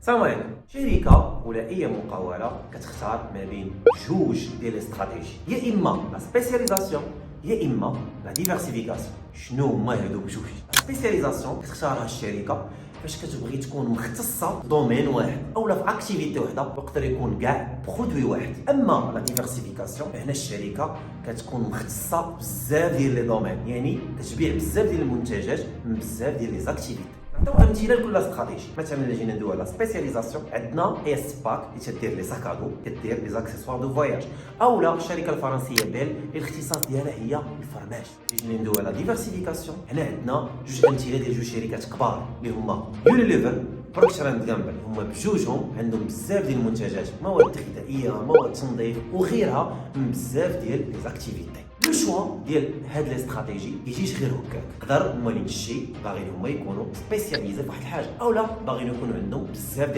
السلام عليكم. شركه ولا اي مقاوله كتختار ما بين جوج ديال الاستراتيجي، يا اما لا سبيسياليزاسيون يا اما لا ديفيرسيفيكاسيون. شنو هما هادو بجوج؟ لا سبيسياليزاسيون كتختارها الشركه فاش كتبغي تكون مختصه في دومين واحد اولا في اكتيفيتي وحده، يقدر يكون كاع برودوي واحد. اما لا ديفيرسيفيكاسيون هنا الشركه كتكون مختصه بزاف ديال لي دومين، يعني كتبيع بزاف ديال المنتجات من بزاف ديال لي زاكتيفيتي. نعطيو امثله لكل استراتيجي. مثلا الا جينا ندويو على سبيسياليزاسيون، عندنا اي سباك اللي تدير لي ساكادو، كدير لي زاكسيسوار دو فواياج، اولا الشركه الفرنسيه بيل الاختصاص ديالها هي الفرماج. جينا ندويو على ديفيرسيفيكاسيون، هنا عندنا جوج امثله ديال جوج شركات كبار اللي هما يونيليفر بروكتر اند جامبل. هما بجوجهم عندهم بزاف ديال المنتجات، مواد غذائيه، مواد تنظيف وغيرها من بزاف ديال لي زاكتيفيتي. لو شوا ديال هاد الاستراتيجي يجيش غير هكاك، يقدر موالين الشيء باغيين هما يكونوا سبيسياليزي في واحد الحاجه اولا باغيين يكونوا عندهم بزاف